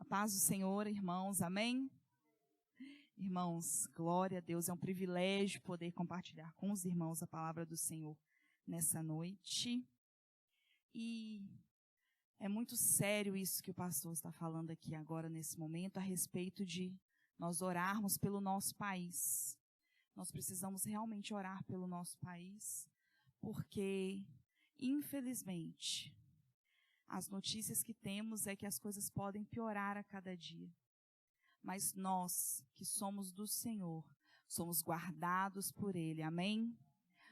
paz do Senhor, irmãos, amém? Irmãos, glória a Deus, é um privilégio poder compartilhar com os irmãos a palavra do Senhor nessa noite. E é muito sério isso que o pastor está falando aqui agora, nesse momento, a respeito de nós orarmos pelo nosso país. Nós precisamos realmente orar pelo nosso país, porque, infelizmente, as notícias que temos é que as coisas podem piorar a cada dia. Mas nós, que somos do Senhor, somos guardados por Ele, amém?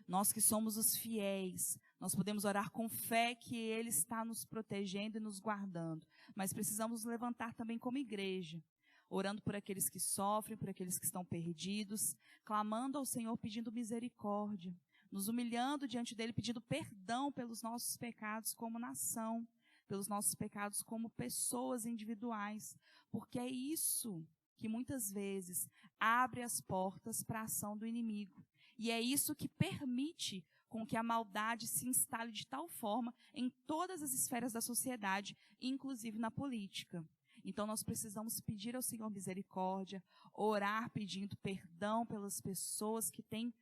Nós que somos os fiéis, nós podemos orar com fé que Ele está nos protegendo e nos guardando. Mas precisamos nos levantar também como igreja, orando por aqueles que sofrem, por aqueles que estão perdidos, clamando ao Senhor pedindo misericórdia, nos humilhando diante dEle, pedindo perdão pelos nossos pecados como nação, pelos nossos pecados como pessoas individuais, porque é isso que muitas vezes abre as portas para a ação do inimigo. E é isso que permite com que a maldade se instale de tal forma em todas as esferas da sociedade, inclusive na política. Então nós precisamos pedir ao Senhor misericórdia, orar pedindo perdão pelas pessoas que têm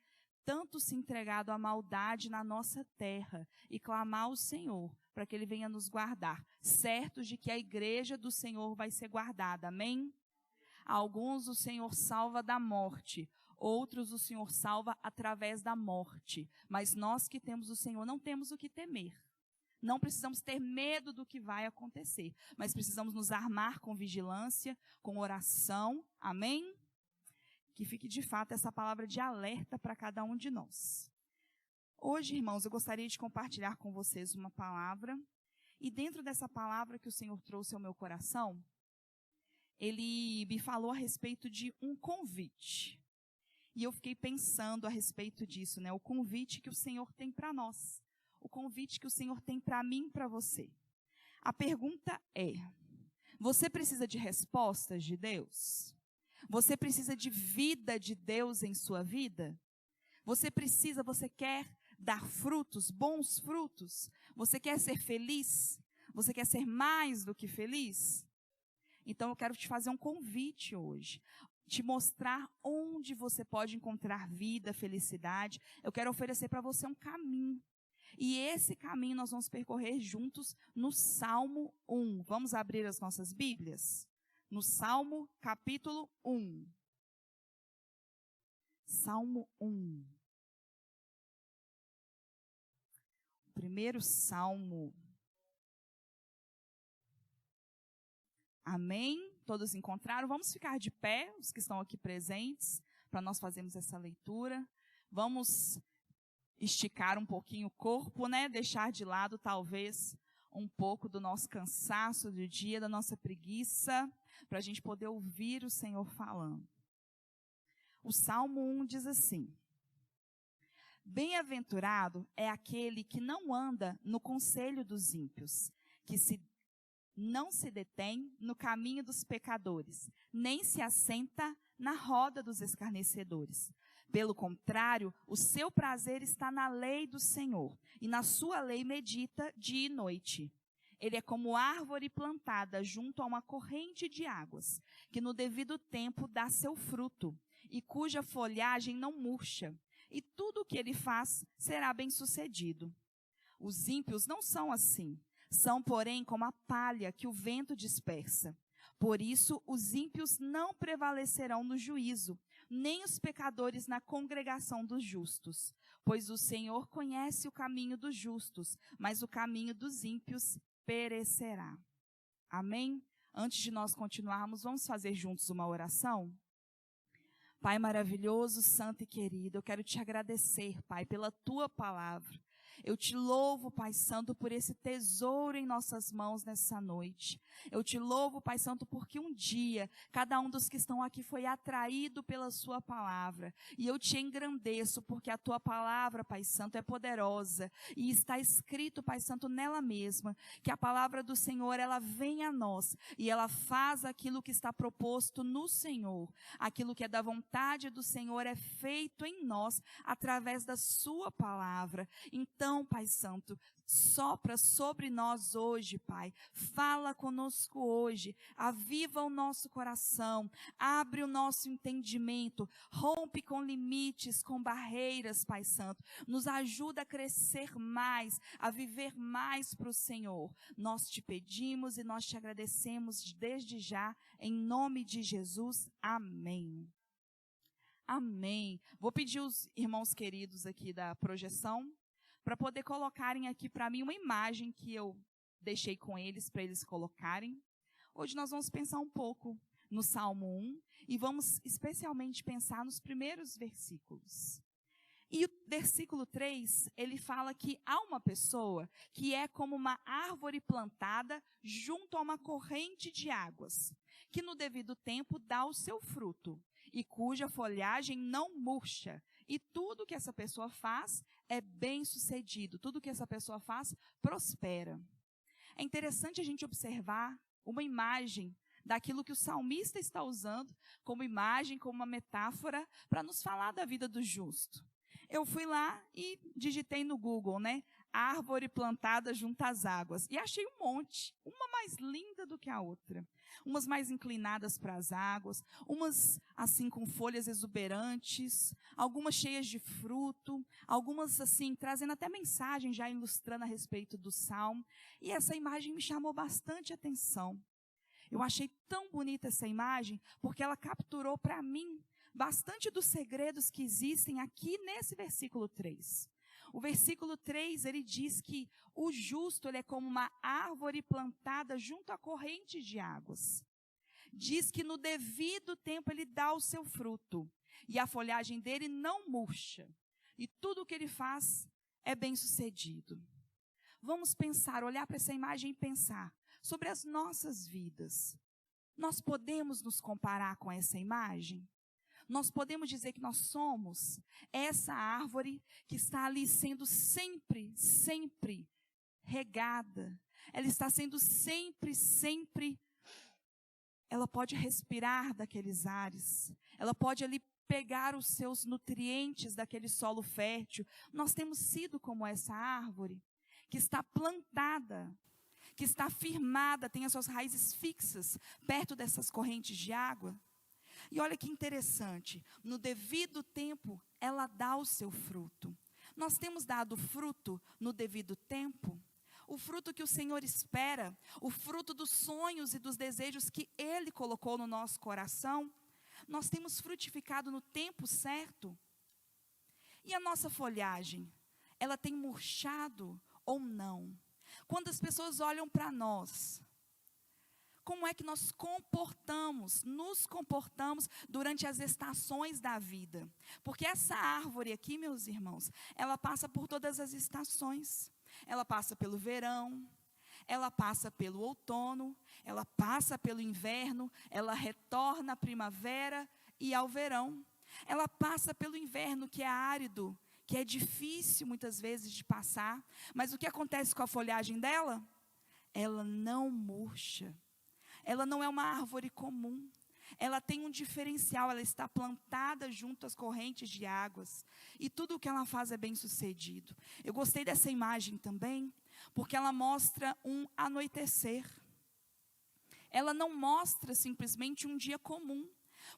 tanto se entregado à maldade na nossa terra e clamar ao Senhor para que Ele venha nos guardar, certos de que a igreja do Senhor vai ser guardada, amém? Alguns o Senhor salva da morte, outros o Senhor salva através da morte, mas nós que temos o Senhor não temos o que temer. Não precisamos ter medo do que vai acontecer, mas precisamos nos armar com vigilância, com oração, amém? Que fique de fato essa palavra de alerta para cada um de nós. Hoje, irmãos, eu gostaria de compartilhar com vocês uma palavra, e dentro dessa palavra que o Senhor trouxe ao meu coração, Ele me falou a respeito de um convite. E eu fiquei pensando a respeito disso, né? O convite que o Senhor tem para nós, o convite que o Senhor tem para mim e para você. A pergunta é: você precisa de respostas de Deus? Você precisa de vida de Deus em sua vida? Você quer dar frutos, bons frutos? Você quer ser feliz? Você quer ser mais do que feliz? Então eu quero te fazer um convite hoje, te mostrar onde você pode encontrar vida, felicidade. Eu quero oferecer para você um caminho. E esse caminho nós vamos percorrer juntos no Salmo 1. Vamos abrir as nossas Bíblias? No Salmo capítulo 1. Salmo 1. O primeiro salmo. Amém? Todos encontraram? Vamos ficar de pé, os que estão aqui presentes, para nós fazermos essa leitura. Vamos esticar um pouquinho o corpo, né? Deixar de lado, talvez, um pouco do nosso cansaço do dia, da nossa preguiça, para a gente poder ouvir o Senhor falando. O Salmo 1 diz assim: bem-aventurado é aquele que não anda no conselho dos ímpios, que não se detém no caminho dos pecadores, nem se assenta na roda dos escarnecedores. Pelo contrário, o seu prazer está na lei do Senhor, e na sua lei medita dia e noite. Ele é como árvore plantada junto a uma corrente de águas, que no devido tempo dá seu fruto, e cuja folhagem não murcha, e tudo o que ele faz será bem-sucedido. Os ímpios não são assim, são, porém, como a palha que o vento dispersa. Por isso, os ímpios não prevalecerão no juízo, nem os pecadores na congregação dos justos. Pois o Senhor conhece o caminho dos justos, mas o caminho dos ímpios perecerá. Amém? Antes de nós continuarmos, vamos fazer juntos uma oração? Pai maravilhoso, santo e querido, eu quero te agradecer, Pai, pela tua palavra. Eu te louvo, Pai Santo, por esse tesouro em nossas mãos nessa noite. Eu te louvo, Pai Santo, porque um dia cada um dos que estão aqui foi atraído pela sua palavra. E eu te engrandeço porque a tua palavra, Pai Santo, é poderosa. E está escrito, Pai Santo, nela mesma, que a palavra do Senhor, ela vem a nós e ela faz aquilo que está proposto no Senhor. Aquilo que é da vontade do Senhor é feito em nós através da sua palavra. Então, Então, Pai Santo, sopra sobre nós hoje, Pai. Fala conosco hoje. Aviva o nosso coração. Abre o nosso entendimento. Rompe com limites, com barreiras, Pai Santo. Nos ajuda a crescer mais, a viver mais para o Senhor. Nós te pedimos e nós te agradecemos desde já, em nome de Jesus. Amém. Amém. Vou pedir os irmãos queridos aqui da projeção para poder colocarem aqui para mim uma imagem que eu deixei com eles, para eles colocarem. Hoje nós vamos pensar um pouco no Salmo 1 e vamos especialmente pensar nos primeiros versículos. E o versículo 3, ele fala que há uma pessoa que é como uma árvore plantada junto a uma corrente de águas, que no devido tempo dá o seu fruto, e cuja folhagem não murcha. E tudo que essa pessoa faz é bem-sucedido. Tudo que essa pessoa faz prospera. É interessante a gente observar uma imagem daquilo que o salmista está usando como imagem, como uma metáfora, para nos falar da vida do justo. Eu fui lá e digitei no Google, árvore plantada junto às águas. E achei um monte, uma mais linda do que a outra. Umas mais inclinadas para as águas, umas assim com folhas exuberantes, algumas cheias de fruto, algumas assim trazendo até mensagem já ilustrando a respeito do salmo. E essa imagem me chamou bastante atenção. Eu achei tão bonita essa imagem porque ela capturou para mim bastante dos segredos que existem aqui nesse versículo 3. O versículo 3, ele diz que o justo ele é como uma árvore plantada junto à corrente de águas. Diz que no devido tempo ele dá o seu fruto, e a folhagem dele não murcha, e tudo o que ele faz é bem-sucedido. Vamos pensar, olhar para essa imagem e pensar sobre as nossas vidas. Nós podemos nos comparar com essa imagem? Nós podemos dizer que nós somos essa árvore que está ali sendo sempre regada. Ela está sendo sempre, ela pode respirar daqueles ares. Ela pode ali pegar os seus nutrientes daquele solo fértil. Nós temos sido como essa árvore que está plantada, que está firmada, tem as suas raízes fixas perto dessas correntes de água. E olha que interessante, no devido tempo, ela dá o seu fruto. Nós temos dado fruto no devido tempo, o fruto que o Senhor espera, o fruto dos sonhos e dos desejos que Ele colocou no nosso coração. Nós temos frutificado no tempo certo. E a nossa folhagem, ela tem murchado ou não? Quando as pessoas olham para nós, como é que nós nos comportamos durante as estações da vida? Porque essa árvore aqui, meus irmãos, ela passa por todas as estações. Ela passa pelo verão, ela passa pelo outono, ela passa pelo inverno, ela retorna à primavera e ao verão. Ela passa pelo inverno, que é árido, que é difícil muitas vezes de passar. Mas o que acontece com a folhagem dela? Ela não murcha. Ela não é uma árvore comum. Ela tem um diferencial, ela está plantada junto às correntes de águas. E tudo o que ela faz é bem sucedido. Eu gostei dessa imagem também, porque ela mostra um anoitecer. Ela não mostra simplesmente um dia comum.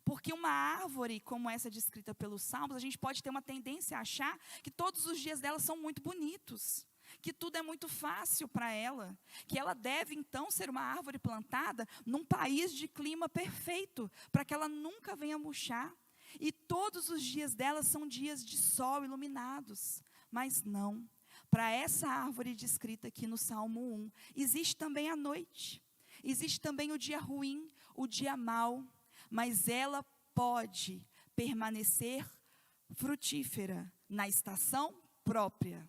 Porque uma árvore como essa descrita pelos Salmos, a gente pode ter uma tendência a achar que todos os dias dela são muito bonitos. Que tudo é muito fácil para ela, que ela deve então ser uma árvore plantada num país de clima perfeito, para que ela nunca venha murchar. E todos os dias dela são dias de sol iluminados. Mas não, para essa árvore descrita aqui no Salmo 1, existe também a noite, existe também o dia ruim, o dia mau, mas ela pode permanecer frutífera na estação própria.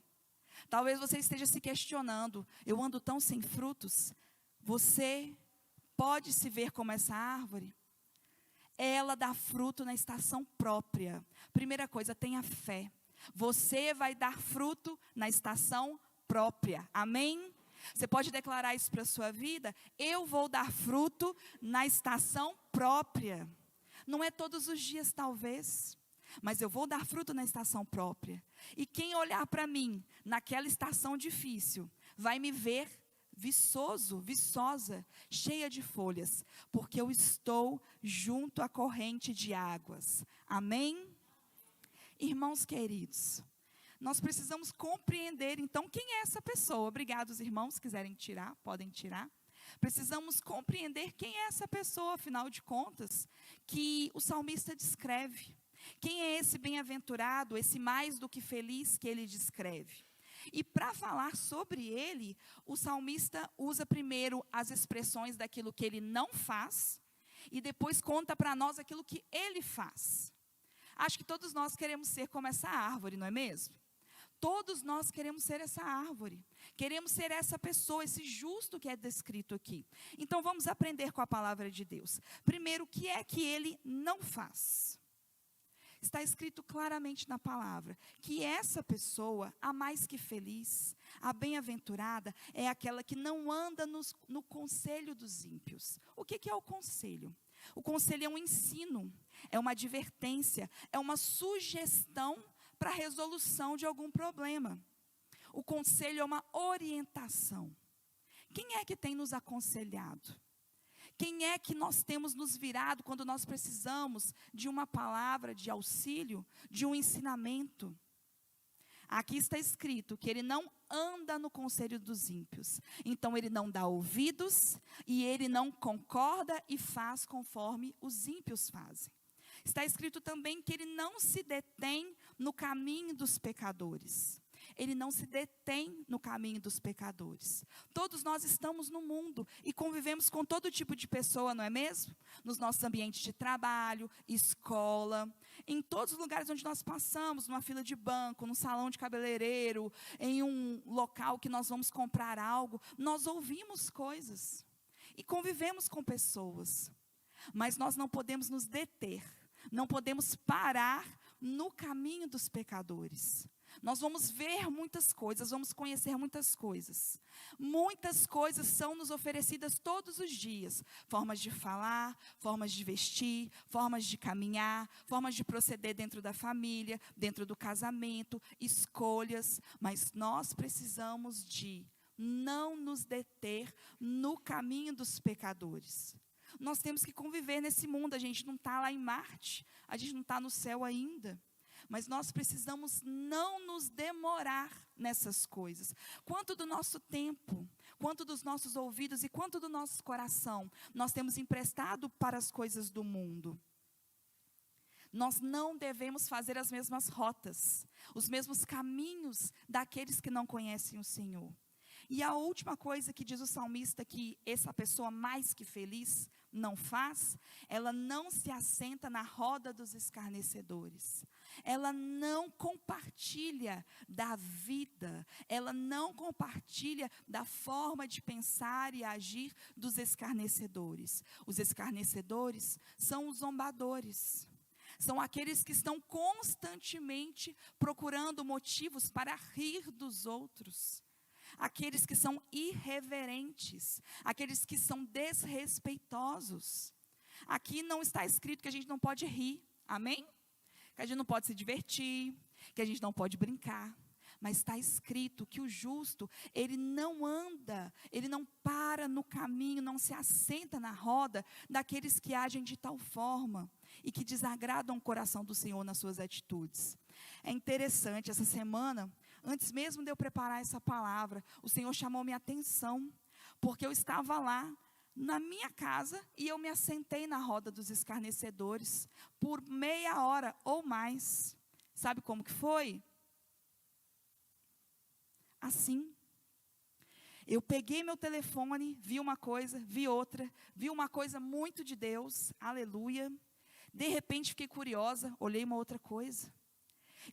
Talvez você esteja se questionando, eu ando tão sem frutos. Você pode se ver como essa árvore? Ela dá fruto na estação própria. Primeira coisa, tenha fé. Você vai dar fruto na estação própria. Amém? Você pode declarar isso para a sua vida? Eu vou dar fruto na estação própria. Não é todos os dias, talvez. mas eu vou dar fruto na estação própria. E quem olhar para mim naquela estação difícil, vai me ver viçoso, viçosa, cheia de folhas, porque eu estou junto à corrente de águas. Amém? Irmãos queridos, nós precisamos compreender, então, quem é essa pessoa. Obrigado, os irmãos, se quiserem tirar, podem tirar. Precisamos compreender quem é essa pessoa, afinal de contas, que o salmista descreve. Quem é esse bem-aventurado, esse mais do que feliz que ele descreve? E para falar sobre ele, o salmista usa primeiro as expressões daquilo que ele não faz, e depois conta para nós aquilo que ele faz. Acho que todos nós queremos ser como essa árvore, não é mesmo? Todos nós queremos ser essa árvore, queremos ser essa pessoa, esse justo que é descrito aqui. Então vamos aprender com a palavra de Deus. Primeiro, o que é que ele não faz? Está escrito claramente na palavra, que essa pessoa, a mais que feliz, a bem-aventurada, é aquela que não anda no conselho dos ímpios. O que é o conselho? O conselho é um ensino, é uma advertência, é uma sugestão para a resolução de algum problema. O conselho é uma orientação. Quem é que tem nos aconselhado? Quem é que nós temos nos virado quando nós precisamos de uma palavra de auxílio, de um ensinamento? Aqui está escrito que ele não anda no conselho dos ímpios. Então ele não dá ouvidos e ele não concorda e faz conforme os ímpios fazem. Está escrito também que ele não se detém no caminho dos pecadores. Ele não se detém no caminho dos pecadores. Todos nós estamos no mundo e convivemos com todo tipo de pessoa, não é mesmo? Nos nossos ambientes de trabalho, escola, em todos os lugares onde nós passamos, numa fila de banco, num salão de cabeleireiro, em um local que nós vamos comprar algo, nós ouvimos coisas e convivemos com pessoas. Mas nós não podemos nos deter, não podemos parar no caminho dos pecadores. Nós vamos ver muitas coisas, vamos conhecer muitas coisas. Muitas coisas são nos oferecidas todos os dias. Formas de falar, formas de vestir, formas de caminhar, formas de proceder dentro da família, dentro do casamento, escolhas. Mas nós precisamos de não nos deter no caminho dos pecadores. Nós temos que conviver nesse mundo, a gente não está lá em Marte, a gente não está no céu ainda. Mas nós precisamos não nos demorar nessas coisas. Quanto do nosso tempo, quanto dos nossos ouvidos e quanto do nosso coração nós temos emprestado para as coisas do mundo. Nós não devemos fazer as mesmas rotas, os mesmos caminhos daqueles que não conhecem o Senhor. E a última coisa que diz o salmista que essa pessoa mais que feliz não faz, ela não se assenta na roda dos escarnecedores. Ela não compartilha da vida, ela não compartilha da forma de pensar e agir dos escarnecedores. Os escarnecedores são os zombadores. São aqueles que estão constantemente procurando motivos para rir dos outros. Aqueles que são irreverentes, aqueles que são desrespeitosos. Aqui não está escrito que a gente não pode rir, amém? Que a gente não pode se divertir, que a gente não pode brincar. Mas está escrito que o justo, ele não anda, ele não para no caminho, não se assenta na roda daqueles que agem de tal forma e que desagradam o coração do Senhor nas suas atitudes. É interessante, essa semana, antes mesmo de eu preparar essa palavra, o Senhor chamou minha atenção, porque eu estava lá na minha casa e eu me assentei na roda dos escarnecedores por meia hora ou mais. Sabe como que foi? Assim. Eu peguei meu telefone, vi uma coisa, vi outra, vi uma coisa muito de Deus, aleluia. De repente fiquei curiosa, olhei uma outra coisa.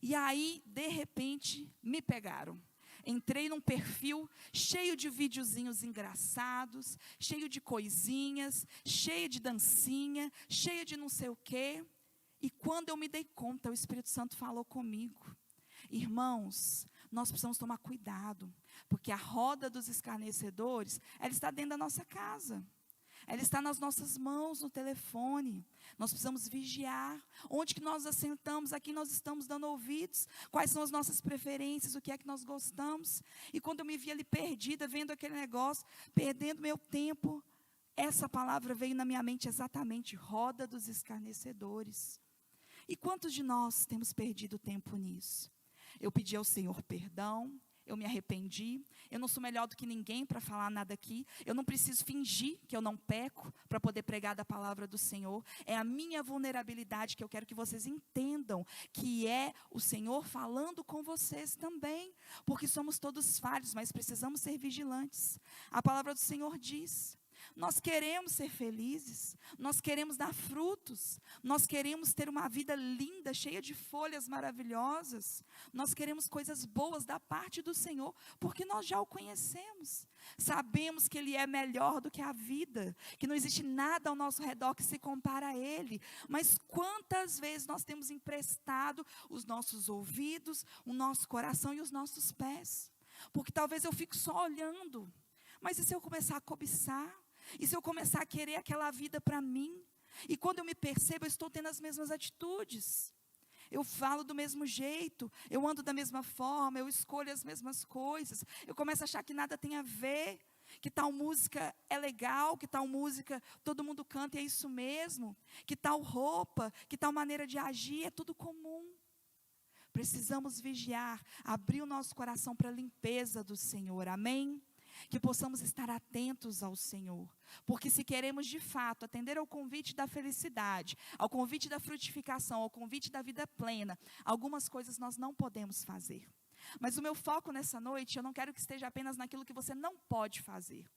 E aí, de repente, me pegaram. Entrei num perfil cheio de videozinhos engraçados, cheio de coisinhas, cheio de dancinha, cheio de não sei o quê. E quando eu me dei conta, o Espírito Santo falou comigo. Irmãos, nós precisamos tomar cuidado, porque a roda dos escarnecedores, ela está dentro da nossa casa. Ela está nas nossas mãos, no telefone. Nós precisamos vigiar. Onde que nós assentamos, a quem nós estamos dando ouvidos, quais são as nossas preferências, o que é que nós gostamos. E quando eu me vi ali perdida, vendo aquele negócio, perdendo meu tempo, essa palavra veio na minha mente exatamente, roda dos escarnecedores. E quantos de nós temos perdido tempo nisso? Eu pedi ao Senhor perdão, eu me arrependi, eu não sou melhor do que ninguém para falar nada aqui, eu não preciso fingir que eu não peco para poder pregar da palavra do Senhor, é a minha vulnerabilidade que eu quero que vocês entendam, que é o Senhor falando com vocês também, porque somos todos falhos, mas precisamos ser vigilantes. A palavra do Senhor diz: nós queremos ser felizes, nós queremos dar frutos, nós queremos ter uma vida linda, cheia de folhas maravilhosas, nós queremos coisas boas da parte do Senhor, porque nós já o conhecemos, sabemos que Ele é melhor do que a vida, que não existe nada ao nosso redor que se compara a Ele, mas quantas vezes nós temos emprestado os nossos ouvidos, o nosso coração e os nossos pés, porque talvez eu fique só olhando, mas e se eu começar a cobiçar? E se eu começar a querer aquela vida para mim? E quando eu me percebo, eu estou tendo as mesmas atitudes. Eu falo do mesmo jeito, eu ando da mesma forma, eu escolho as mesmas coisas. Eu começo a achar que nada tem a ver, que tal música é legal, que tal música todo mundo canta e é isso mesmo. Que tal roupa, que tal maneira de agir, é tudo comum. Precisamos vigiar, abrir o nosso coração para a limpeza do Senhor, amém? Que possamos estar atentos ao Senhor, porque se queremos de fato atender ao convite da felicidade, ao convite da frutificação, ao convite da vida plena, algumas coisas nós não podemos fazer. Mas o meu foco nessa noite, eu não quero que esteja apenas naquilo que você não pode fazer,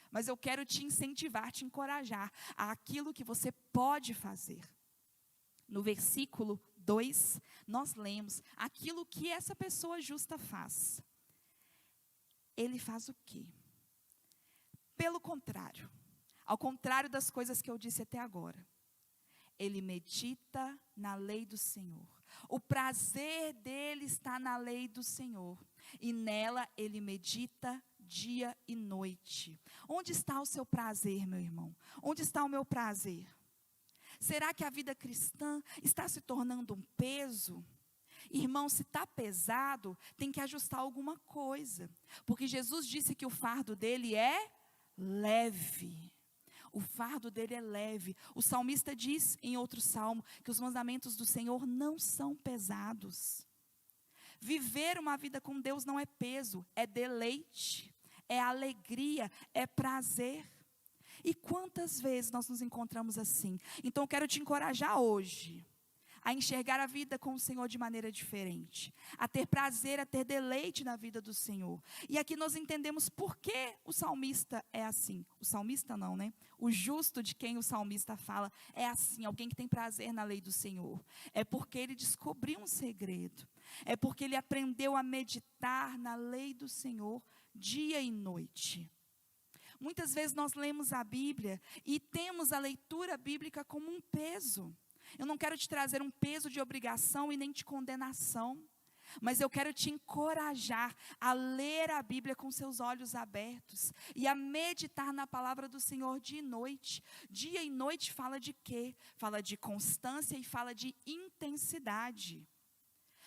mas eu quero te incentivar, te encorajar àquilo que você pode fazer. No versículo 2, nós lemos aquilo que essa pessoa justa faz. Ele faz o quê? Pelo contrário, ao contrário das coisas que eu disse até agora, ele medita na lei do Senhor. O prazer dele está na lei do Senhor, e nela ele medita dia e noite. Onde está o seu prazer, meu irmão? Onde está o meu prazer? Será que a vida cristã está se tornando um peso? Irmão, se está pesado, tem que ajustar alguma coisa. Porque Jesus disse que o fardo dele é leve. O fardo dele é leve. O salmista diz em outro salmo que os mandamentos do Senhor não são pesados. Viver uma vida com Deus não é peso, é deleite, é alegria, é prazer. E quantas vezes nós nos encontramos assim? Então eu quero te encorajar hoje a enxergar a vida com o Senhor de maneira diferente, a ter prazer, a ter deleite na vida do Senhor. E aqui nós entendemos por que o salmista é assim. O salmista não, né? O justo de quem o salmista fala é assim, alguém que tem prazer na lei do Senhor. É porque ele descobriu um segredo. É porque ele aprendeu a meditar na lei do Senhor dia e noite. Muitas vezes nós lemos a Bíblia e temos a leitura bíblica como um peso. Eu não quero te trazer um peso de obrigação e nem de condenação, mas eu quero te encorajar a ler a Bíblia com seus olhos abertos e a meditar na palavra do Senhor dia e noite. Dia e noite fala de quê? Fala de constância e fala de intensidade.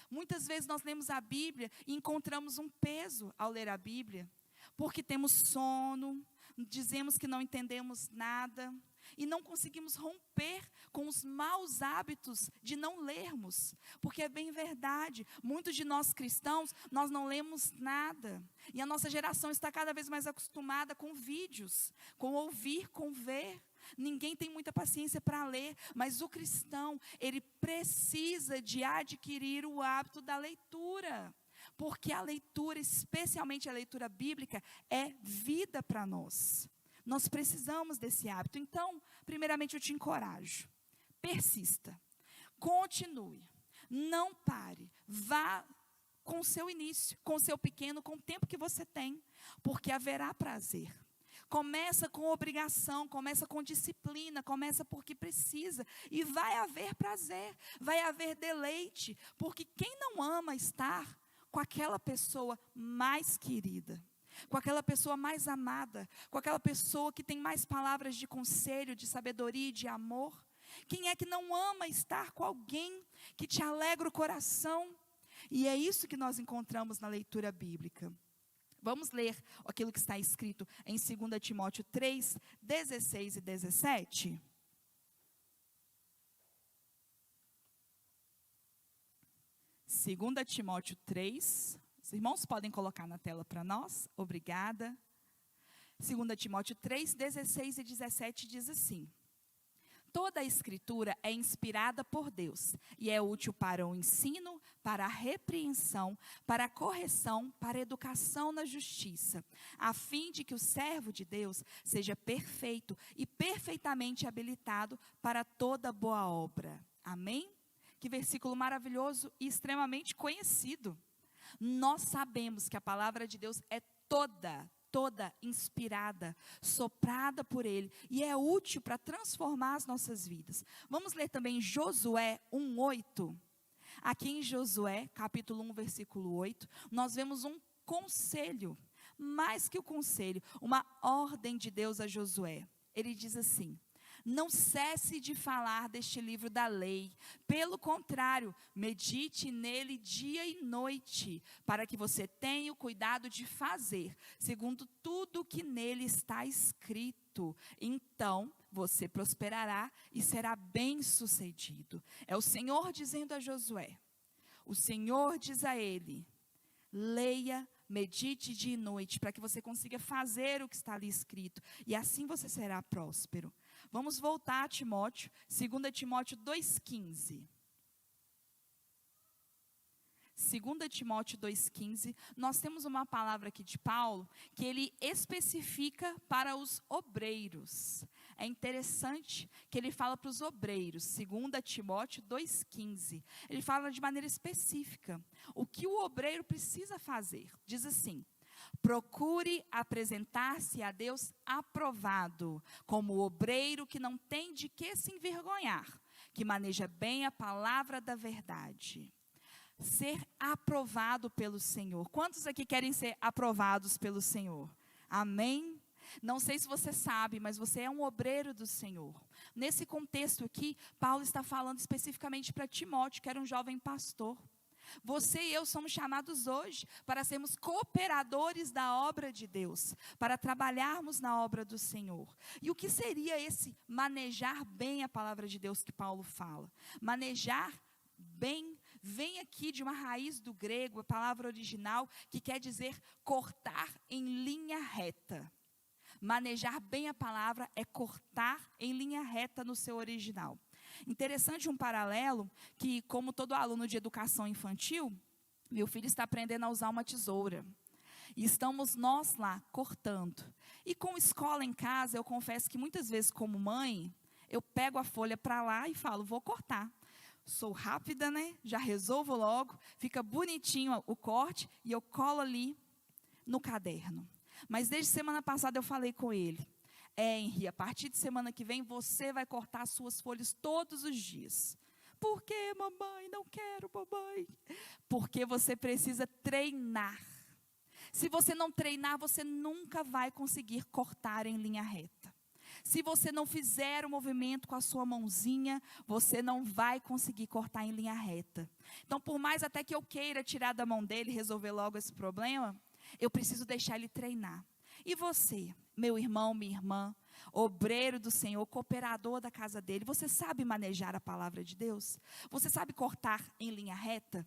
Muitas vezes nós lemos a Bíblia e encontramos um peso ao ler a Bíblia, porque temos sono, dizemos que não entendemos nada e não conseguimos romper com os maus hábitos de não lermos, porque é bem verdade, muitos de nós cristãos, nós não lemos nada, e a nossa geração está cada vez mais acostumada com vídeos, com ouvir, com ver. Ninguém tem muita paciência para ler, mas o cristão, ele precisa de adquirir o hábito da leitura, porque a leitura, especialmente a leitura bíblica, é vida para nós. Nós precisamos desse hábito. Então, primeiramente eu te encorajo. Persista. Continue. Não pare. Vá com o seu início, com o seu pequeno, com o tempo que você tem. Porque haverá prazer. Começa com obrigação, começa com disciplina, começa porque precisa. E vai haver prazer, vai haver deleite. Porque quem não ama estar com aquela pessoa mais querida? com aquela pessoa mais amada, com aquela pessoa que tem mais palavras de conselho, de sabedoria e de amor? Quem é que não ama estar com alguém que te alegra o coração? E é isso que nós encontramos na leitura bíblica. Vamos ler aquilo que está escrito em 2 Timóteo 3, 16 e 17. 2 Timóteo 3, os irmãos podem colocar na tela para nós, obrigada. 2 Timóteo 3, 16 e 17 diz assim: toda a escritura é inspirada por Deus e é útil para o ensino, para a repreensão, para a correção, para a educação na justiça, a fim de que o servo de Deus seja perfeito e perfeitamente habilitado para toda boa obra. Amém? Que versículo maravilhoso e extremamente conhecido. Nós sabemos que a palavra de Deus é toda inspirada, soprada por Ele, e é útil para transformar as nossas vidas. Vamos ler também Josué 1:8. Aqui em Josué, capítulo 1, versículo 8, nós vemos um conselho, mais que o conselho, uma ordem de Deus a Josué. Ele diz assim: não cesse de falar deste livro da lei. Pelo contrário, medite nele dia e noite, para que você tenha o cuidado de fazer, segundo tudo que nele está escrito. Então, você prosperará e será bem-sucedido. É o Senhor dizendo a Josué. O Senhor diz a ele: leia, medite dia e noite, para que você consiga fazer o que está ali escrito, e assim você será próspero. Vamos voltar a Timóteo, 2 Timóteo 2,15. 2 Timóteo 2,15, nós temos uma palavra aqui de Paulo, que ele especifica para os obreiros. É interessante que ele fala para os obreiros, 2 Timóteo 2,15. Ele fala de maneira específica o que o obreiro precisa fazer. Diz assim: procure apresentar-se a Deus aprovado, como obreiro que não tem de que se envergonhar, que maneja bem a palavra da verdade. Ser aprovado pelo Senhor. Quantos aqui querem ser aprovados pelo Senhor? Amém? Não sei se você sabe, mas você é um obreiro do Senhor. Nesse contexto aqui, Paulo está falando especificamente para Timóteo, que era um jovem pastor. Você e eu somos chamados hoje para sermos cooperadores da obra de Deus, para trabalharmos na obra do Senhor. E o que seria esse manejar bem a palavra de Deus que Paulo fala? Manejar bem vem aqui de uma raiz do grego, a palavra original, que quer dizer cortar em linha reta. Manejar bem a palavra é cortar em linha reta no seu original. Interessante um paralelo, que como todo aluno de educação infantil, meu filho está aprendendo a usar uma tesoura. E estamos nós lá, cortando. E com escola em casa, eu confesso que muitas vezes como mãe, eu pego a folha para lá e falo, vou cortar. Sou rápida, né? Já resolvo logo, fica bonitinho o corte e eu colo ali no caderno. Mas desde semana passada eu falei com ele: Henri, a partir de semana que vem você vai cortar as suas folhas todos os dias. Por quê, mamãe? Não quero, mamãe. Porque você precisa treinar. Se você não treinar, você nunca vai conseguir cortar em linha reta. Se você não fizer o movimento com a sua mãozinha, você não vai conseguir cortar em linha reta. Então, por mais até que eu queira tirar da mão dele e resolver logo esse problema, eu preciso deixar ele treinar. E você, meu irmão, minha irmã, obreiro do Senhor, cooperador da casa dele, você sabe manejar a palavra de Deus? Você sabe cortar em linha reta?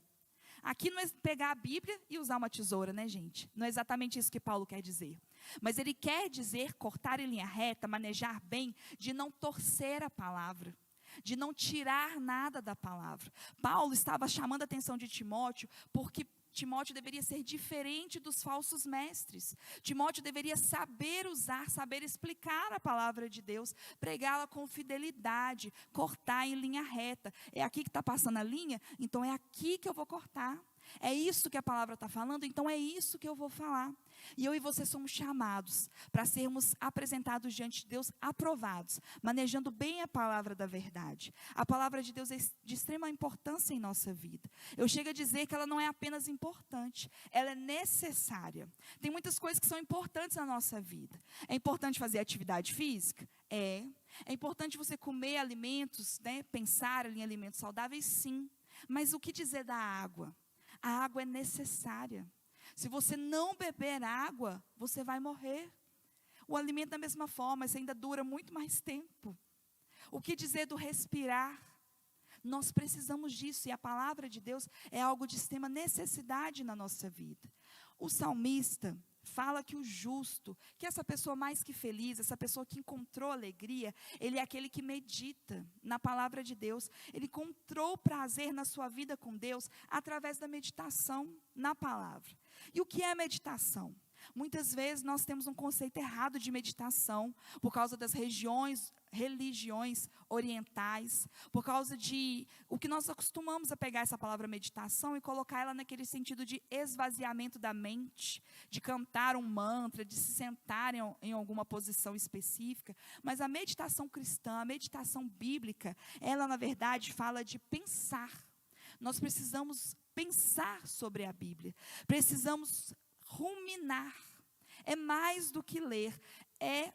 Aqui não é pegar a Bíblia e usar uma tesoura, né, gente? Não é exatamente isso que Paulo quer dizer. Mas ele quer dizer cortar em linha reta, manejar bem, de não torcer a palavra, de não tirar nada da palavra. Paulo estava chamando a atenção de Timóteo, porque Timóteo deveria ser diferente dos falsos mestres. Timóteo deveria saber usar, saber explicar a palavra de Deus, pregá-la com fidelidade, cortar em linha reta. É aqui que está passando a linha, então é aqui que eu vou cortar. É isso que a palavra está falando, então é isso que eu vou falar. E eu e você somos chamados para sermos apresentados diante de Deus aprovados, manejando bem a palavra da verdade. A palavra de Deus é de extrema importância em nossa vida. Eu chego a dizer que ela não é apenas importante, ela é necessária. Tem muitas coisas que são importantes na nossa vida. É importante fazer atividade física? É. É importante você comer alimentos, né, pensar em alimentos saudáveis? Sim. Mas o que dizer da água? A água é necessária. Se você não beber água, você vai morrer. O alimento da mesma forma, mas ainda dura muito mais tempo. O que dizer do respirar? Nós precisamos disso e a palavra de Deus é algo de extrema necessidade na nossa vida. O salmista fala que o justo, que essa pessoa mais que feliz, essa pessoa que encontrou alegria, ele é aquele que medita na palavra de Deus. Ele encontrou prazer na sua vida com Deus através da meditação na palavra. E o que é meditação? Muitas vezes nós temos um conceito errado de meditação por causa das religiões orientais, por causa de o que nós acostumamos a pegar essa palavra meditação e colocar ela naquele sentido de esvaziamento da mente, de cantar um mantra, de se sentar em alguma posição específica. Mas a meditação cristã, a meditação bíblica, ela na verdade fala de pensar. Nós precisamos pensar sobre a Bíblia, precisamos ruminar. É mais do que ler, é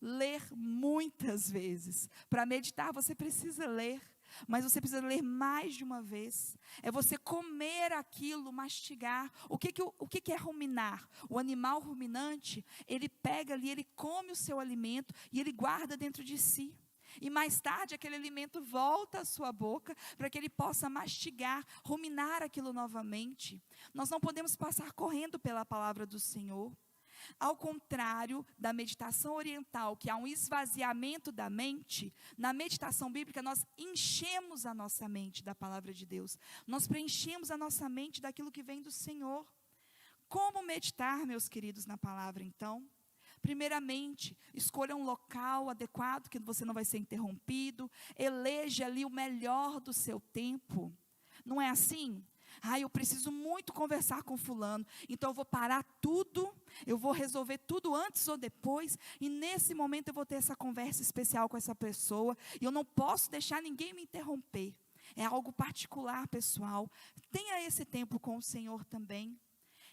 ler muitas vezes. Para meditar você precisa ler, mas você precisa ler mais de uma vez. É você comer aquilo, mastigar. O que é ruminar? O animal ruminante, ele pega ali, ele come o seu alimento e ele guarda dentro de si. E mais tarde aquele alimento volta à sua boca para que ele possa mastigar, ruminar aquilo novamente. Nós não podemos passar correndo pela palavra do Senhor. Ao contrário da meditação oriental, que há um esvaziamento da mente, na meditação bíblica nós enchemos a nossa mente da palavra de Deus. Nós preenchemos a nossa mente daquilo que vem do Senhor. Como meditar, meus queridos, na palavra então? Primeiramente, escolha um local adequado, que você não vai ser interrompido. Eleja ali o melhor do seu tempo. Não é assim? Eu preciso muito conversar com fulano, então eu vou parar tudo, eu vou resolver tudo antes ou depois, e nesse momento eu vou ter essa conversa especial com essa pessoa, e eu não posso deixar ninguém me interromper. É algo particular, pessoal. Tenha esse tempo com o Senhor também.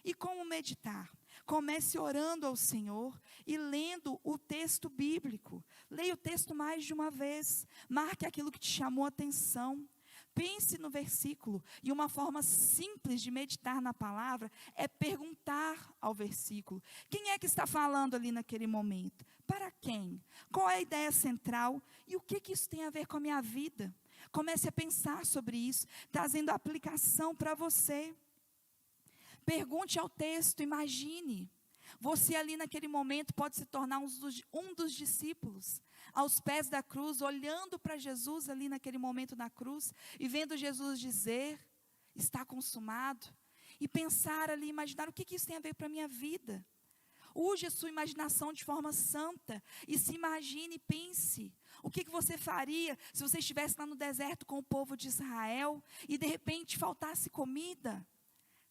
E como meditar? Comece orando ao Senhor e lendo o texto bíblico. Leia o texto mais de uma vez. Marque aquilo que te chamou a atenção. Pense no versículo. E uma forma simples de meditar na palavra é perguntar ao versículo. Quem é que está falando ali naquele momento? Para quem? Qual é a ideia central? E o que isso tem a ver com a minha vida? Comece a pensar sobre isso, trazendo a aplicação para você. Pergunte ao texto, imagine. Você ali naquele momento pode se tornar um dos discípulos, aos pés da cruz, olhando para Jesus ali naquele momento na cruz, e vendo Jesus dizer, está consumado, e pensar ali, imaginar o que isso tem a ver para a minha vida. Use a sua imaginação de forma santa, e se imagine e pense, o que você faria se você estivesse lá no deserto com o povo de Israel, e de repente faltasse comida?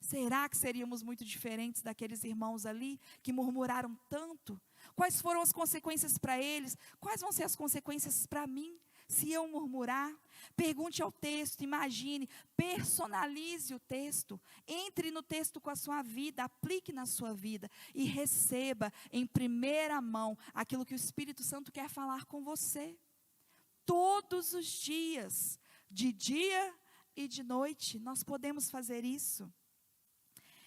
Será que seríamos muito diferentes daqueles irmãos ali que murmuraram tanto? Quais foram as consequências para eles? Quais vão ser as consequências para mim se eu murmurar? Pergunte ao texto, imagine, personalize o texto. Entre no texto com a sua vida, aplique na sua vida e receba em primeira mão aquilo que o Espírito Santo quer falar com você. Todos os dias, de dia e de noite, nós podemos fazer isso.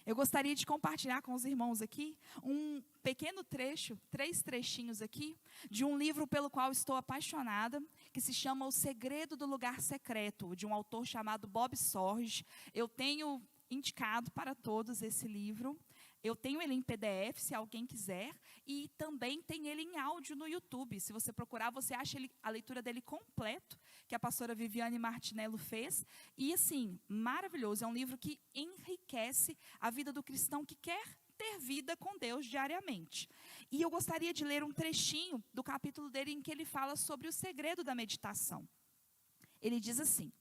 Eu gostaria de compartilhar com os irmãos aqui um pequeno trecho, 3 trechinhos aqui, de um livro pelo qual estou apaixonada, que se chama O Segredo do Lugar Secreto, de um autor chamado Bob Sorge. Eu tenho indicado para todos esse livro. Eu tenho ele em PDF, se alguém quiser, e também tem ele em áudio no YouTube. Se você procurar, você acha a leitura dele completo, que a pastora Viviane Martinello fez. E assim, maravilhoso. É um livro que enriquece a vida do cristão que quer ter vida com Deus diariamente. E eu gostaria de ler um trechinho do capítulo dele em que ele fala sobre o segredo da meditação. Ele diz assim: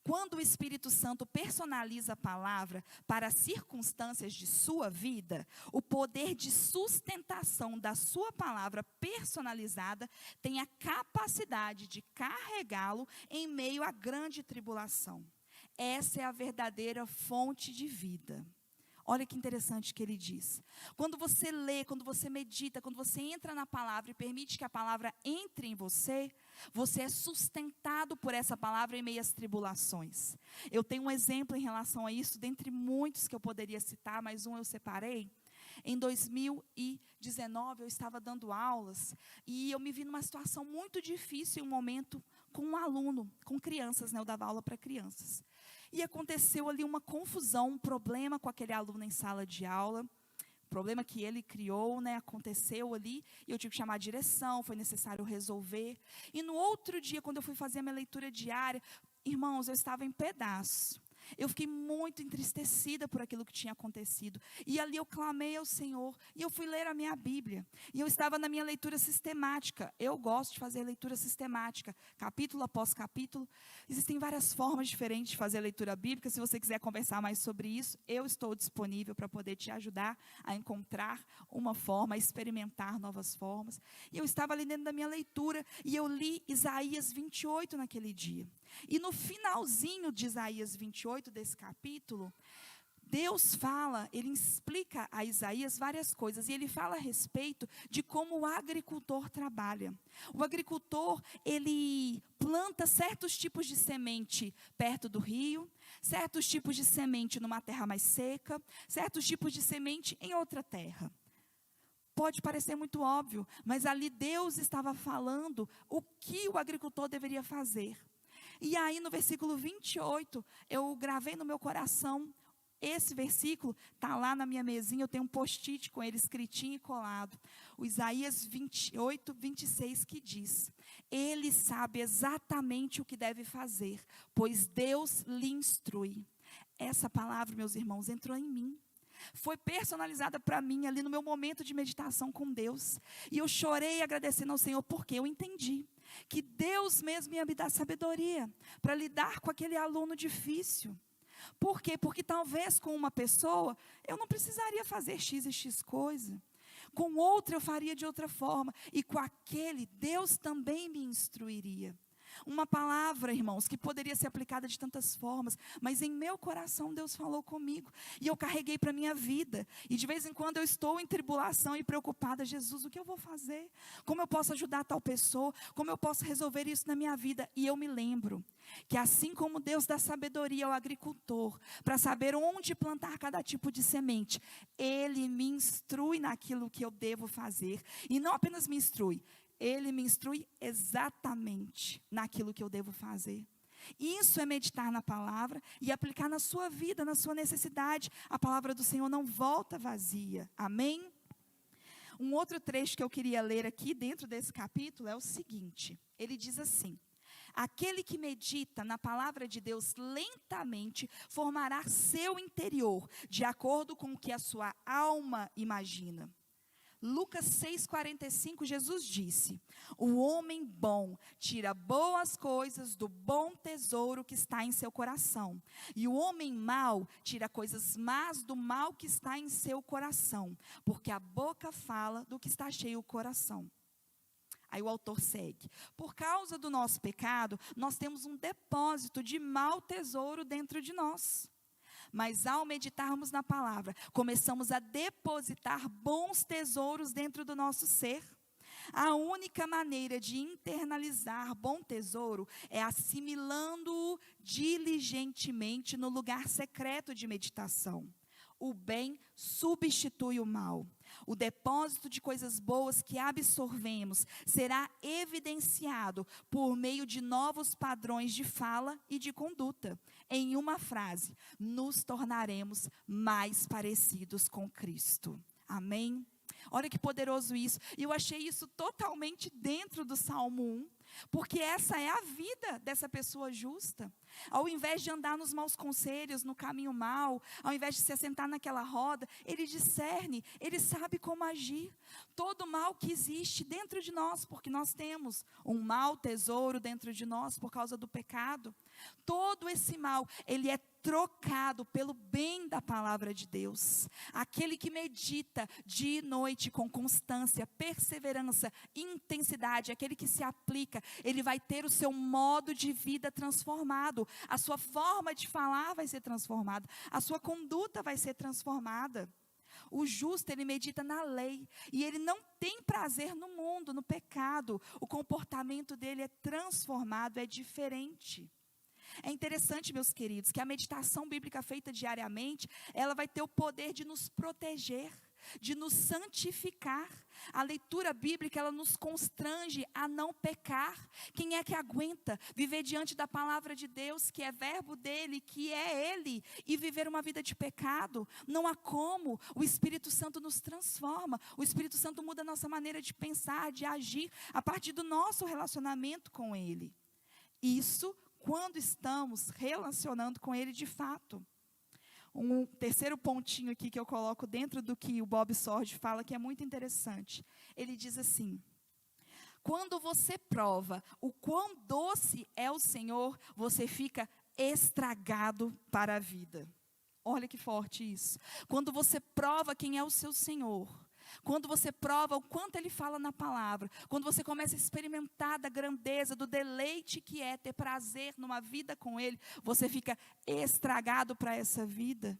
quando o Espírito Santo personaliza a palavra para as circunstâncias de sua vida, o poder de sustentação da sua palavra personalizada tem a capacidade de carregá-lo em meio à grande tribulação. Essa é a verdadeira fonte de vida. Olha que interessante que ele diz. Quando você lê, quando você medita, quando você entra na palavra e permite que a palavra entre em você, você é sustentado por essa palavra em meio às tribulações. Eu tenho um exemplo em relação a isso, dentre muitos que eu poderia citar, mas um eu separei. Em 2019, eu estava dando aulas e eu me vi numa situação muito difícil, em um momento com um aluno, com crianças, né? Eu dava aula para crianças. E aconteceu ali uma confusão, um problema com aquele aluno em sala de aula, problema que ele criou, né? Aconteceu ali, e eu tive que chamar a direção, foi necessário resolver. E no outro dia, quando eu fui fazer a minha leitura diária, irmãos, eu estava em pedaços. Eu fiquei muito entristecida por aquilo que tinha acontecido. E ali eu clamei ao Senhor. E eu fui ler a minha Bíblia. E eu estava na minha leitura sistemática. Eu gosto de fazer leitura sistemática, capítulo após capítulo. Existem várias formas diferentes de fazer a leitura bíblica. Se você quiser conversar mais sobre isso, eu estou disponível para poder te ajudar a encontrar uma forma, a experimentar novas formas. E eu estava ali dentro da minha leitura. E eu li Isaías 28 naquele dia. E no finalzinho de Isaías 28, desse capítulo, Deus fala, ele explica a Isaías várias coisas. E ele fala a respeito de como o agricultor trabalha. O agricultor, ele planta certos tipos de semente perto do rio, certos tipos de semente numa terra mais seca, certos tipos de semente em outra terra. Pode parecer muito óbvio, mas ali Deus estava falando o que o agricultor deveria fazer. E aí no versículo 28, eu gravei no meu coração, esse versículo está lá na minha mesinha, eu tenho um post-it com ele escritinho e colado. O Isaías 28, 26 que diz: ele sabe exatamente o que deve fazer, pois Deus lhe instrui. Essa palavra, meus irmãos, entrou em mim. Foi personalizada para mim ali no meu momento de meditação com Deus. E eu chorei agradecendo ao Senhor porque eu entendi que Deus mesmo ia me dar sabedoria para lidar com aquele aluno difícil. Por quê? Porque talvez com uma pessoa eu não precisaria fazer X e X coisa. Com outra eu faria de outra forma. E com aquele, Deus também me instruiria. Uma palavra, irmãos, que poderia ser aplicada de tantas formas, mas em meu coração Deus falou comigo, e eu carreguei para a minha vida, e de vez em quando eu estou em tribulação e preocupada: Jesus, o que eu vou fazer? Como eu posso ajudar tal pessoa? Como eu posso resolver isso na minha vida? E eu me lembro que assim como Deus dá sabedoria ao agricultor, para saber onde plantar cada tipo de semente, Ele me instrui naquilo que eu devo fazer, e não apenas me instrui, Ele me instrui exatamente naquilo que eu devo fazer. Isso é meditar na palavra e aplicar na sua vida, na sua necessidade. A palavra do Senhor não volta vazia. Amém? Um outro trecho que eu queria ler aqui dentro desse capítulo é o seguinte. Ele diz assim: aquele que medita na palavra de Deus lentamente formará seu interior, de acordo com o que a sua alma imagina. Lucas 6,45, Jesus disse: o homem bom tira boas coisas do bom tesouro que está em seu coração, e o homem mau tira coisas más do mal que está em seu coração, porque a boca fala do que está cheio o coração. Aí o autor segue: por causa do nosso pecado, nós temos um depósito de mau tesouro dentro de nós. Mas ao meditarmos na palavra, começamos a depositar bons tesouros dentro do nosso ser. A única maneira de internalizar bom tesouro é assimilando-o diligentemente no lugar secreto de meditação. O bem substitui o mal. O depósito de coisas boas que absorvemos será evidenciado por meio de novos padrões de fala e de conduta. Em uma frase, nos tornaremos mais parecidos com Cristo. Amém? Olha que poderoso isso. E eu achei isso totalmente dentro do Salmo 1, porque essa é a vida dessa pessoa justa. Ao invés de andar nos maus conselhos, no caminho mau, ao invés de se assentar naquela roda, ele discerne, ele sabe como agir. Todo mal que existe dentro de nós, porque nós temos um mau tesouro dentro de nós por causa do pecado. Todo esse mal, ele é trocado pelo bem da palavra de Deus. Aquele que medita dia e noite com constância, perseverança, intensidade, aquele que se aplica, ele vai ter o seu modo de vida transformado. A sua forma de falar vai ser transformada. A sua conduta vai ser transformada. O justo, ele medita na lei, e ele não tem prazer no mundo, no pecado. O comportamento dele é transformado, é diferente. É interessante, meus queridos, que a meditação bíblica feita diariamente, ela vai ter o poder de nos proteger, de nos santificar. A leitura bíblica, ela nos constrange a não pecar. Quem é que aguenta viver diante da palavra de Deus, que é verbo dele, que é ele, e viver uma vida de pecado? Não há como. O Espírito Santo nos transforma. O Espírito Santo muda a nossa maneira de pensar, de agir, a partir do nosso relacionamento com ele. Isso quando estamos relacionando com ele de fato. Um terceiro pontinho aqui que eu coloco dentro do que o Bob Sorge fala, que é muito interessante. Ele diz assim: quando você prova o quão doce é o Senhor, você fica estragado para a vida. Olha que forte isso. Quando você prova quem é o seu Senhor, quando você prova o quanto Ele fala na palavra, quando você começa a experimentar da grandeza, do deleite que é ter prazer numa vida com Ele, você fica estragado para essa vida.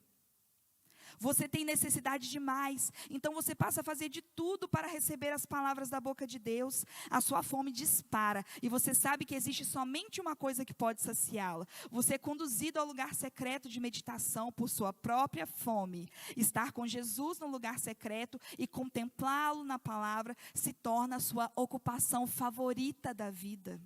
Você tem necessidade de mais, então você passa a fazer de tudo para receber as palavras da boca de Deus. A sua fome dispara, e você sabe que existe somente uma coisa que pode saciá-la. Você é conduzido ao lugar secreto de meditação por sua própria fome. Estar com Jesus no lugar secreto e contemplá-lo na palavra se torna a sua ocupação favorita da vida.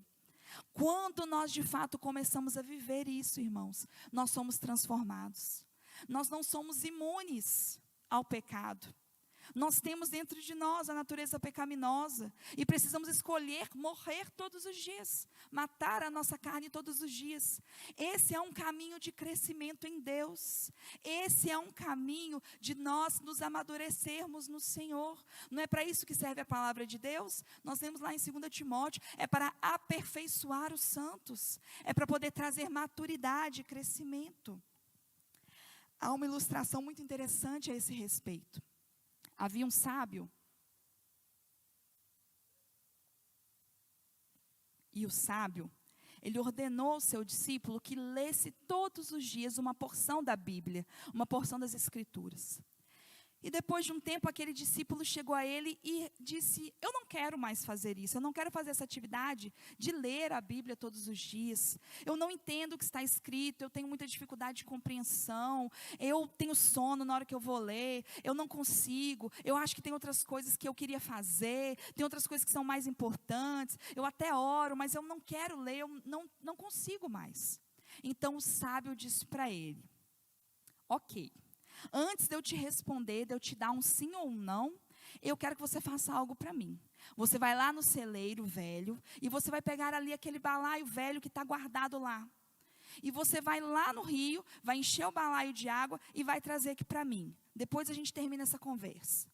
Quando nós de fato começamos a viver isso, irmãos, nós somos transformados. Nós não somos imunes ao pecado. Nós temos dentro de nós a natureza pecaminosa e precisamos escolher morrer todos os dias, matar a nossa carne todos os dias. Esse é um caminho de crescimento em Deus. Esse é um caminho de nós nos amadurecermos no Senhor. Não é para isso que serve a palavra de Deus? Nós vemos lá em 2 Timóteo, é para aperfeiçoar os santos, é para poder trazer maturidade e crescimento. Há uma ilustração muito interessante a esse respeito. Havia um sábio, e o sábio, ele ordenou ao seu discípulo que lesse todos os dias uma porção da Bíblia, uma porção das Escrituras. E depois de um tempo, aquele discípulo chegou a ele e disse: eu não quero mais fazer isso, eu não quero fazer essa atividade de ler a Bíblia todos os dias. Eu não entendo o que está escrito, eu tenho muita dificuldade de compreensão, eu tenho sono na hora que eu vou ler, eu não consigo, eu acho que tem outras coisas que eu queria fazer, tem outras coisas que são mais importantes, eu até oro, mas eu não quero ler, eu não consigo mais. Então o sábio disse para ele: ok. Antes de eu te responder, de eu te dar um sim ou um não, eu quero que você faça algo para mim. Você vai lá no celeiro velho e você vai pegar ali aquele balaio velho que está guardado lá. E você vai lá no rio, vai encher o balaio de água e vai trazer aqui para mim. Depois a gente termina essa conversa.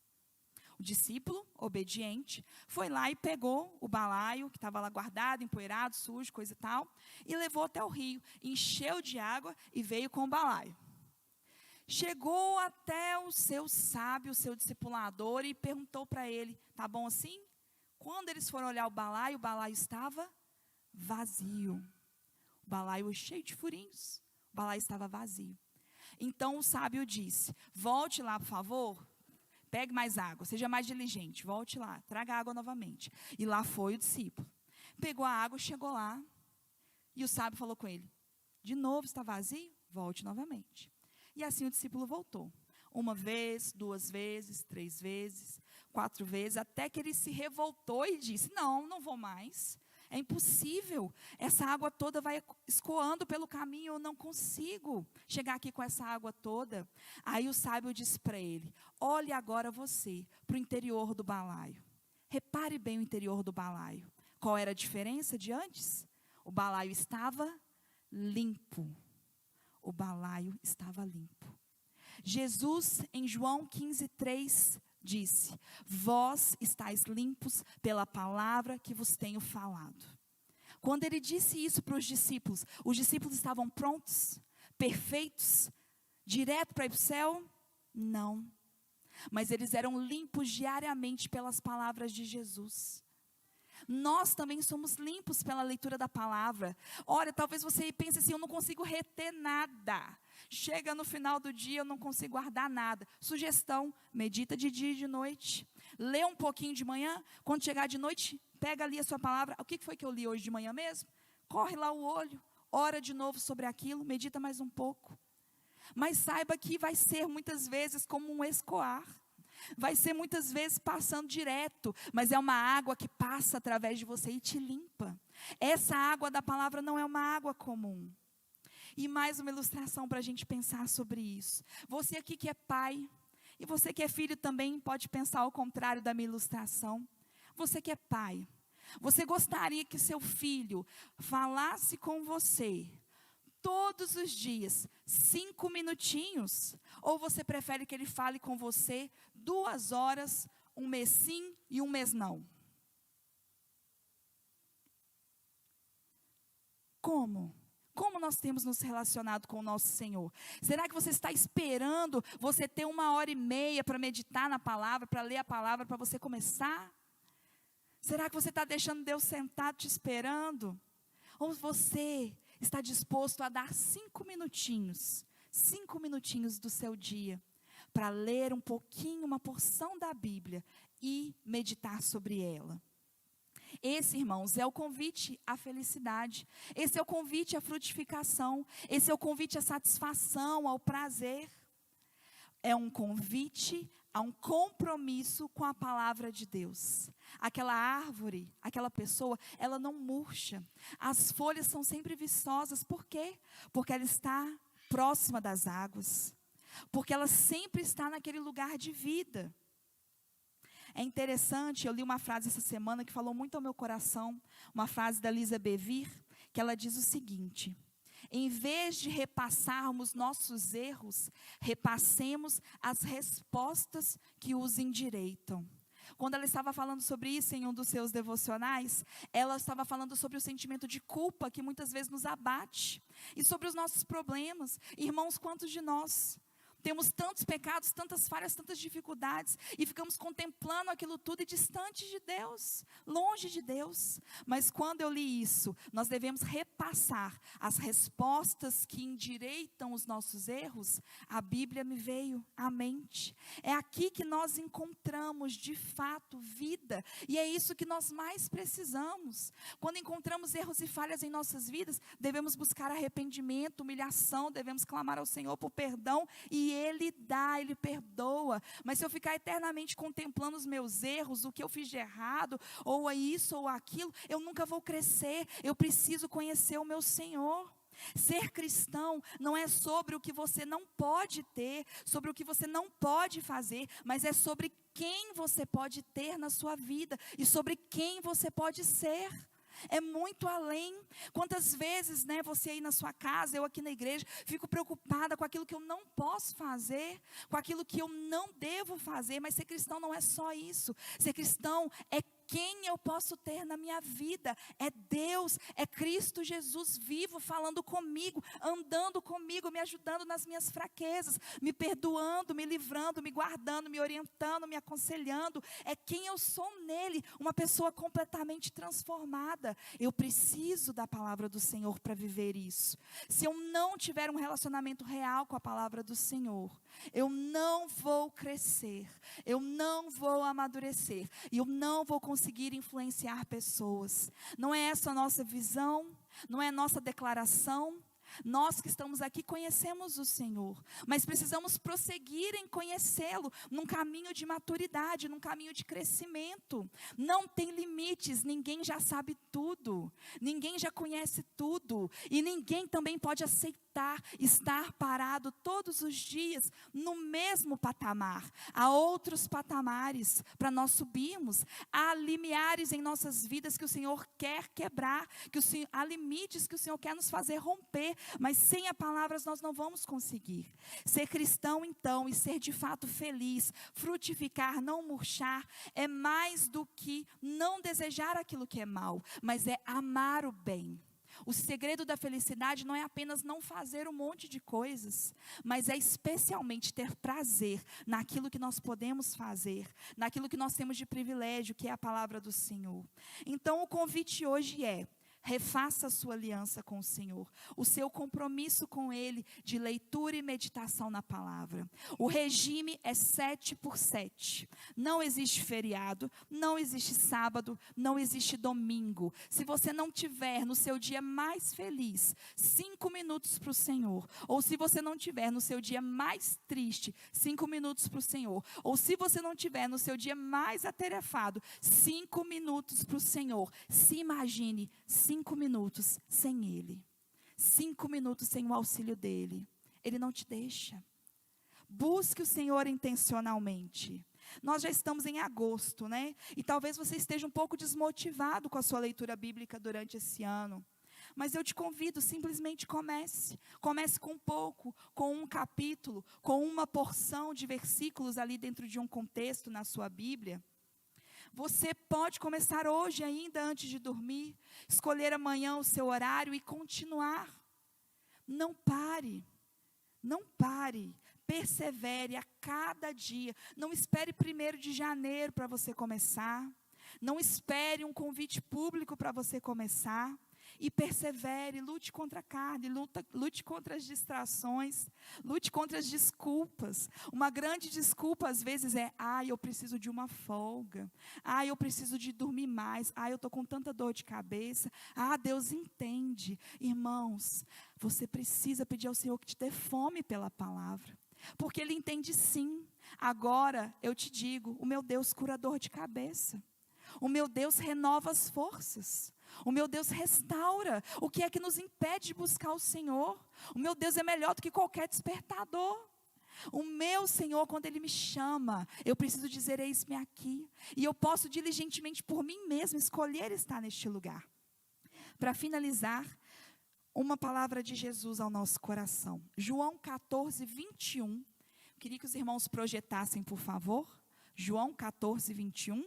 O discípulo, obediente, foi lá e pegou o balaio, que estava lá guardado, empoeirado, sujo, coisa e tal, e levou até o rio, encheu de água e veio com o balaio. Chegou até o seu sábio, o seu discipulador, e perguntou para ele: tá bom assim? Quando eles foram olhar o balaio estava vazio. O balaio cheio de furinhos, o balaio estava vazio. Então o sábio disse: volte lá, por favor, pegue mais água, seja mais diligente, volte lá, traga água novamente. E lá foi o discípulo. Pegou a água, chegou lá, e o sábio falou com ele: de novo está vazio? Volte novamente. E assim o discípulo voltou. 1 vez, 2 vezes, 3 vezes, 4 vezes, até que ele se revoltou e disse: não vou mais. É impossível. Essa água toda vai escoando pelo caminho, eu não consigo chegar aqui com essa água toda. Aí o sábio disse para ele: olhe agora você para o interior do balaio. Repare bem o interior do balaio. Qual era a diferença de antes? O balaio estava limpo. O balaio estava limpo. Jesus, em João 15:3, disse: vós estáis limpos pela palavra que vos tenho falado. Quando ele disse isso para os discípulos estavam prontos, perfeitos, direto para ir para o céu? Não. Mas eles eram limpos diariamente pelas palavras de Jesus. Nós também somos limpos pela leitura da palavra. Olha, talvez você pense assim: eu não consigo reter nada. Chega no final do dia, eu não consigo guardar nada. Sugestão: medita de dia e de noite. Lê um pouquinho de manhã. Quando chegar de noite, pega ali a sua palavra. O que foi que eu li hoje de manhã mesmo? Corre lá o olho, ora de novo sobre aquilo, medita mais um pouco. Mas saiba que vai ser muitas vezes como um escoar. Vai ser muitas vezes passando direto, mas é uma água que passa através de você e te limpa. Essa água da palavra não é uma água comum. E mais uma ilustração para a gente pensar sobre isso. Você aqui que é pai, e você que é filho também pode pensar ao contrário da minha ilustração. Você que é pai, você gostaria que seu filho falasse com você todos os dias, 5 minutinhos? Ou você prefere que ele fale com você 2 horas, um mês sim e um mês não? Como? Como nós temos nos relacionado com o nosso Senhor? Será que você está esperando você ter 1h30 para meditar na palavra, para ler a palavra, para você começar? Será que você está deixando Deus sentado te esperando? Ou você está disposto a dar 5 minutinhos do seu dia, para ler um pouquinho, uma porção da Bíblia e meditar sobre ela? Esse, irmãos, é o convite à felicidade. Esse é o convite à frutificação. Esse é o convite à satisfação, ao prazer. É um convite a um compromisso com a palavra de Deus. Aquela árvore, aquela pessoa, ela não murcha. As folhas são sempre viçosas. Por quê? Porque ela está próxima das águas. Porque ela sempre está naquele lugar de vida. É interessante, eu li uma frase essa semana que falou muito ao meu coração, uma frase da Lisa Bevere, que ela diz o seguinte: em vez de repassarmos nossos erros, repassemos as respostas que os endireitam. Quando ela estava falando sobre isso em um dos seus devocionais, ela estava falando sobre o sentimento de culpa que muitas vezes nos abate, e sobre os nossos problemas. Irmãos, quantos de nós temos tantos pecados, tantas falhas, tantas dificuldades, e ficamos contemplando aquilo tudo e distante de Deus, longe de Deus. Mas quando eu li isso, nós devemos repassar as respostas que endireitam os nossos erros. A Bíblia me veio à mente. É aqui que nós encontramos de fato vida, e é isso que nós mais precisamos. Quando encontramos erros e falhas em nossas vidas, devemos buscar arrependimento, humilhação, devemos clamar ao Senhor por perdão, e Ele dá, Ele perdoa. Mas se eu ficar eternamente contemplando os meus erros, o que eu fiz de errado, ou isso ou aquilo, eu nunca vou crescer. Eu preciso conhecer o meu Senhor. Ser cristão não é sobre o que você não pode ter, sobre o que você não pode fazer, mas é sobre quem você pode ter na sua vida e sobre quem você pode ser. É muito além. Quantas vezes, você aí na sua casa, eu aqui na igreja, fico preocupada com aquilo que eu não posso fazer, com aquilo que eu não devo fazer. Mas ser cristão não é só isso. Ser cristão é quem eu posso ter na minha vida. É Deus, é Cristo Jesus vivo falando comigo, andando comigo, me ajudando nas minhas fraquezas, me perdoando, me livrando, me guardando, me orientando, me aconselhando. É quem eu sou nele, uma pessoa completamente transformada. Eu preciso da palavra do Senhor para viver isso. Se eu não tiver um relacionamento real com a palavra do Senhor, eu não vou crescer, eu não vou amadurecer, e eu não vou conseguir influenciar pessoas. Não é essa a nossa visão, não é a nossa declaração, Nós que estamos aqui conhecemos o Senhor, mas precisamos prosseguir em conhecê-lo, num caminho de maturidade, num caminho de crescimento. Não tem limites, ninguém já sabe tudo, ninguém já conhece tudo, e ninguém também pode aceitar estar parado todos os dias no mesmo patamar. Há outros patamares para nós subirmos, há limiares em nossas vidas que o Senhor quer quebrar, há limites que o Senhor quer nos fazer romper, mas sem a palavra nós não vamos conseguir. Ser cristão então e ser de fato feliz, frutificar, não murchar, é mais do que não desejar aquilo que é mal, mas é amar o bem. O segredo da felicidade não é apenas não fazer um monte de coisas, mas é especialmente ter prazer naquilo que nós podemos fazer, naquilo que nós temos de privilégio, que é a palavra do Senhor. Então o convite hoje é: refaça a sua aliança com o Senhor, o seu compromisso com Ele de leitura e meditação na palavra. O regime é 7x7. Não existe feriado, não existe sábado, não existe domingo. Se você não tiver no seu dia mais feliz 5 minutos para o Senhor, ou se você não tiver no seu dia mais triste 5 minutos para o Senhor, ou se você não tiver no seu dia mais atarefado 5 minutos para o Senhor, se imagine 5 minutos sem Ele, 5 minutos sem o auxílio dEle. Ele não te deixa. Busque o Senhor intencionalmente. Nós já estamos em agosto, né? E talvez você esteja um pouco desmotivado com a sua leitura bíblica durante esse ano. Mas eu te convido, simplesmente comece. Comece com pouco, com um capítulo, com uma porção de versículos ali dentro de um contexto na sua Bíblia. Você pode começar hoje ainda antes de dormir, escolher amanhã o seu horário e continuar. Não pare, não pare, persevere a cada dia. Não espere 1º de janeiro para você começar, não espere um convite público para você começar. E persevere, lute contra a carne, lute contra as distrações, lute contra as desculpas. Uma grande desculpa às vezes é: eu preciso de uma folga, eu preciso de dormir mais, eu estou com tanta dor de cabeça, Deus entende. Irmãos, você precisa pedir ao Senhor que te dê fome pela palavra, porque Ele entende sim. Agora eu te digo, o meu Deus cura dor de cabeça, o meu Deus renova as forças, o meu Deus restaura. O que é que nos impede de buscar o Senhor? O meu Deus é melhor do que qualquer despertador. O meu Senhor, quando Ele me chama, eu preciso dizer: eis-me aqui. E eu posso diligentemente por mim mesmo escolher estar neste lugar. Para finalizar, uma palavra de Jesus ao nosso coração. João 14, 21. Queria que os irmãos projetassem, por favor. João 14, 21.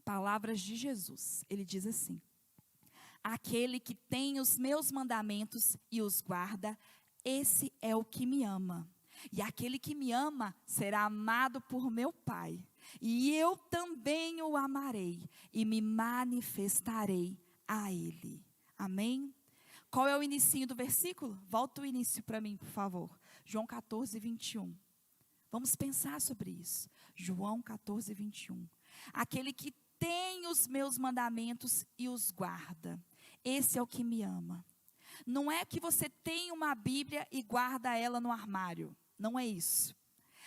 Palavras de Jesus. Ele diz assim: aquele que tem os meus mandamentos e os guarda, esse é o que me ama. E aquele que me ama será amado por meu Pai. E eu também o amarei e me manifestarei a Ele. Amém? Qual é o inicinho do versículo? Volta o início para mim, por favor. João 14, 21. Vamos pensar sobre isso. João 14, 21. Aquele que tem os meus mandamentos e os guarda, esse é o que me ama. Não é que você tem uma Bíblia e guarda ela no armário. Não é isso.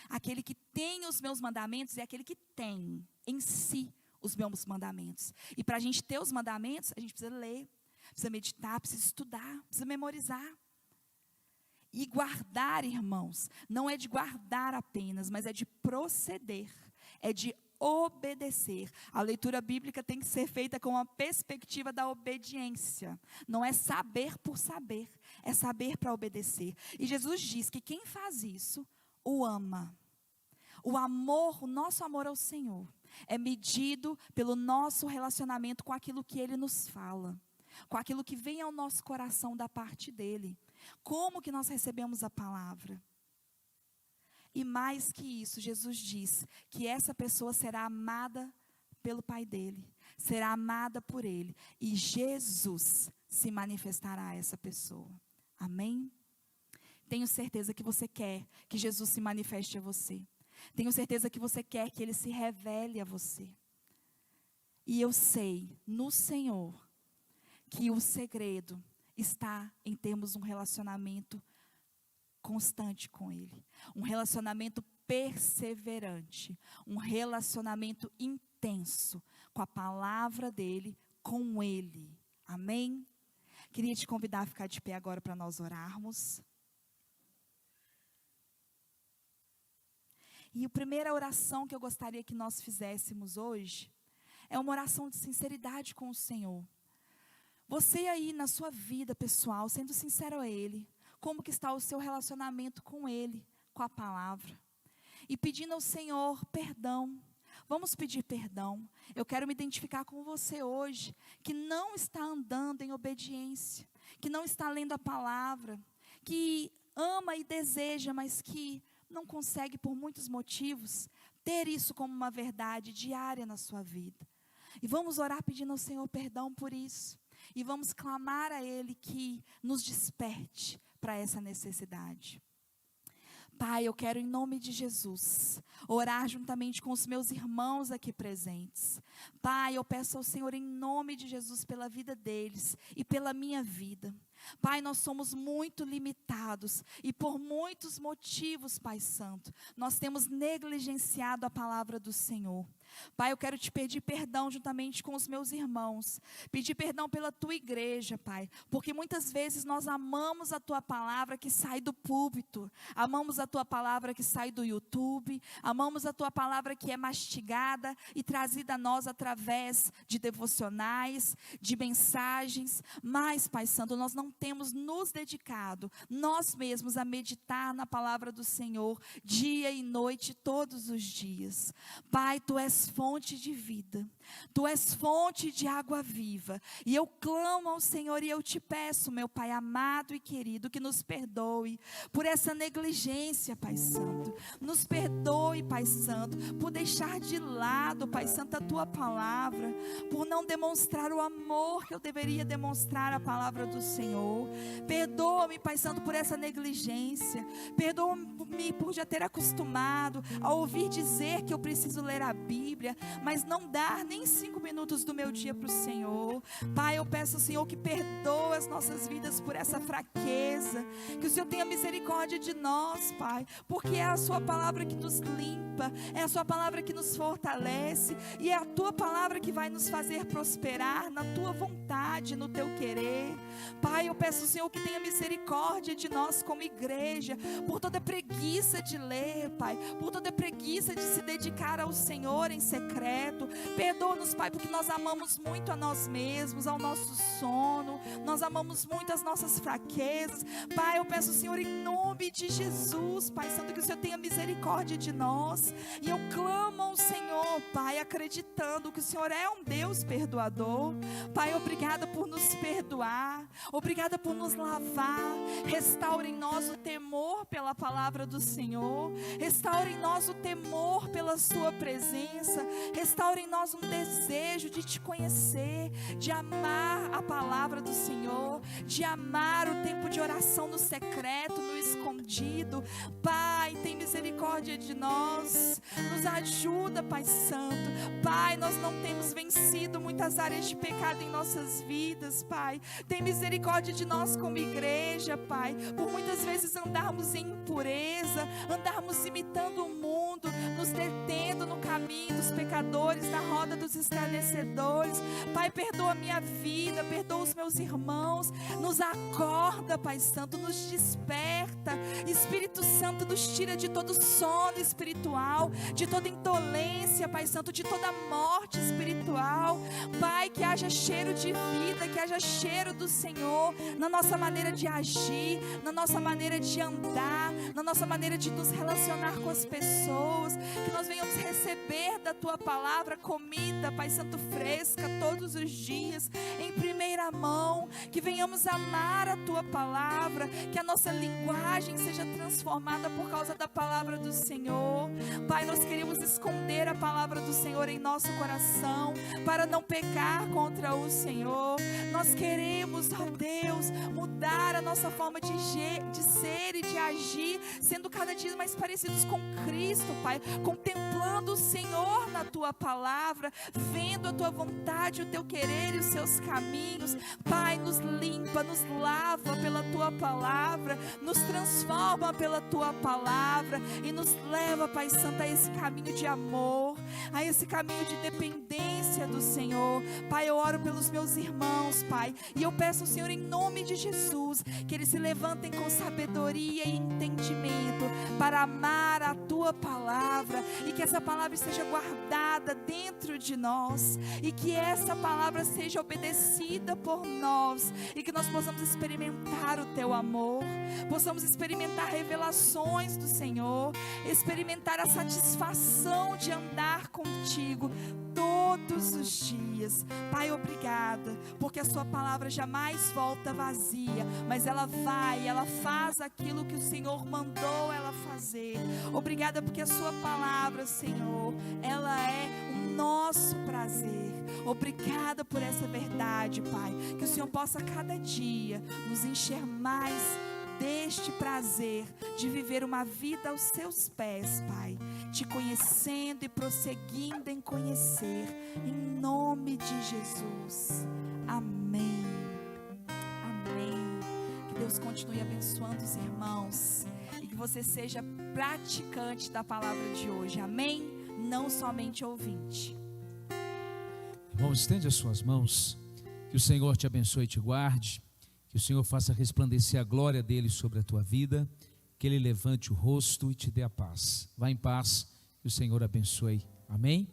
Aquele que tem os meus mandamentos é aquele que tem em si os meus mandamentos. E para a gente ter os mandamentos, a gente precisa ler, precisa meditar, precisa estudar, precisa memorizar. E guardar, irmãos, não é de guardar apenas, mas é de proceder, é de obedecer. A leitura bíblica tem que ser feita com a perspectiva da obediência. Não é saber por saber, é saber para obedecer. E Jesus diz que quem faz isso, o ama. O amor, o nosso amor ao Senhor, é medido pelo nosso relacionamento com aquilo que Ele nos fala, com aquilo que vem ao nosso coração da parte dEle. Como que nós recebemos a palavra? E mais que isso, Jesus diz que essa pessoa será amada pelo Pai dele, será amada por Ele, e Jesus se manifestará a essa pessoa. Amém? Tenho certeza que você quer que Jesus se manifeste a você. Tenho certeza que você quer que Ele se revele a você. E eu sei no Senhor que o segredo está em termos um relacionamento constante com Ele. Um relacionamento perseverante. Um relacionamento intenso com a palavra dEle, com Ele. Amém? Queria te convidar a ficar de pé agora para nós orarmos. E a primeira oração que eu gostaria que nós fizéssemos hoje é uma oração de sinceridade com o Senhor. Você aí na sua vida pessoal, sendo sincero a Ele, como que está o seu relacionamento com Ele, com a palavra? E pedindo ao Senhor perdão. Vamos pedir perdão. Eu quero me identificar com você hoje, que não está andando em obediência, que não está lendo a palavra, que ama e deseja, mas que não consegue por muitos motivos ter isso como uma verdade diária na sua vida. E vamos orar pedindo ao Senhor perdão por isso. E vamos clamar a Ele que nos desperte para essa necessidade. Pai, eu quero em nome de Jesus orar juntamente com os meus irmãos aqui presentes. Pai, eu peço ao Senhor em nome de Jesus pela vida deles e pela minha vida. Pai, nós somos muito limitados e por muitos motivos, Pai Santo, nós temos negligenciado a palavra do Senhor. Pai, eu quero te pedir perdão juntamente com os meus irmãos, pedir perdão pela tua igreja, Pai, porque muitas vezes nós amamos a tua palavra que sai do púlpito, amamos a tua palavra que sai do YouTube, amamos a tua palavra que é mastigada e trazida a nós através de devocionais, de mensagens, mas, Pai Santo, nós não temos nos dedicado, nós mesmos, a meditar na palavra do Senhor, dia e noite, todos os dias. Pai, tu és fonte de vida, tu és fonte de água viva, e eu clamo ao Senhor e eu te peço, meu Pai amado e querido, que nos perdoe por essa negligência, Pai Santo, nos perdoe, Pai Santo, por deixar de lado, Pai Santo, a tua palavra, por não demonstrar o amor que eu deveria demonstrar à palavra do Senhor. Perdoa-me, Pai Santo, por essa negligência, perdoa-me por já ter acostumado a ouvir dizer que eu preciso ler a Bíblia, mas não dar nem 5 minutos do meu dia para o Senhor. Pai, eu peço ao Senhor que perdoe as nossas vidas por essa fraqueza, que o Senhor tenha misericórdia de nós, Pai, porque é a sua palavra que nos limpa, é a sua palavra que nos fortalece, e é a tua palavra que vai nos fazer prosperar na tua vontade, no teu querer. Pai, eu peço ao Senhor que tenha misericórdia de nós como igreja, por toda preguiça de ler, Pai, por toda preguiça de se dedicar ao Senhor em secreto. Perdoa-nos, Pai, porque nós amamos muito a nós mesmos, ao nosso sono, nós amamos muito as nossas fraquezas. Pai, eu peço ao Senhor em nome de Jesus, Pai Santo, que o Senhor tenha misericórdia de nós, e eu clamo ao Senhor, Pai, acreditando que o Senhor é um Deus perdoador. Pai, obrigada por nos perdoar, obrigada por nos lavar. Restaura em nós o temor pela palavra do Senhor, restaura em nós o temor pela sua presença, restaura em nós um desejo de te conhecer, de amar a palavra do Senhor, de amar o tempo de oração no secreto, no escondido. Pai, tem misericórdia de nós, nos ajuda, Pai Santo. Pai, nós não temos vencido muitas áreas de pecado em nossas vidas, Pai. Tem misericórdia de nós como igreja, Pai, por muitas vezes andarmos em impureza, andarmos imitando o mundo, nos detendo no caminho dos pecadores, na roda dos escarnecedores. Pai, perdoa a minha vida, perdoa os meus irmãos, nos acorda, Pai Santo, nos desperta. Espírito Santo, nos tira de todo sono espiritual, de toda indolência, Pai Santo, de toda morte espiritual. Pai, que haja cheiro de vida, que haja cheiro do Senhor na nossa maneira de agir, na nossa maneira de andar, na nossa maneira de nos relacionar com as pessoas, que nós venhamos receber da tua palavra comida, Pai Santo, fresca todos os dias, em primeira mão, que venhamos amar a tua palavra, que a nossa linguagem seja transformada por causa da palavra do Senhor. Pai, nós queremos esconder a palavra do Senhor em nosso coração, para não pecar contra o Senhor. Nós queremos, ó Deus, mudar a nossa forma de ser e de agir, sendo cada dia mais parecidos com Cristo, Pai, contemplando o Senhor na tua palavra, vendo a tua vontade, o teu querer e os seus caminhos. Pai, nos limpa, nos lava pela tua palavra, nos transforma pela tua palavra e nos leva, Pai Santo, a esse caminho de amor, a esse caminho de dependência do Senhor. Pai, eu oro pelos meus irmãos, Pai, e eu peço ao Senhor, em nome de Jesus, que eles se levantem com sabedoria e entendimento para amar a tua palavra, e que essa palavra esteja guardada dentro de nós, e que essa palavra seja obedecida por nós, e que nós possamos experimentar o teu amor, possamos experimentar revelações do Senhor, experimentar a satisfação de andar contigo todos os dias. Pai, obrigada, porque a sua palavra jamais volta vazia, mas ela faz aquilo que o Senhor mandou ela fazer. Obrigada porque a sua palavra, Senhor, ela é o nosso prazer. Obrigada por essa verdade, Pai, que o Senhor possa cada dia nos encher mais deste prazer de viver uma vida aos seus pés, Pai, te conhecendo e prosseguindo em conhecer, em nome de Jesus. Amém. Amém. Que Deus continue abençoando os irmãos e que você seja praticante da palavra de hoje. Amém? Não somente ouvinte. Irmão, estende as suas mãos, que o Senhor te abençoe e te guarde, que o Senhor faça resplandecer a glória dele sobre a tua vida, que ele levante o rosto e te dê a paz. Vá em paz, que o Senhor abençoe. Amém?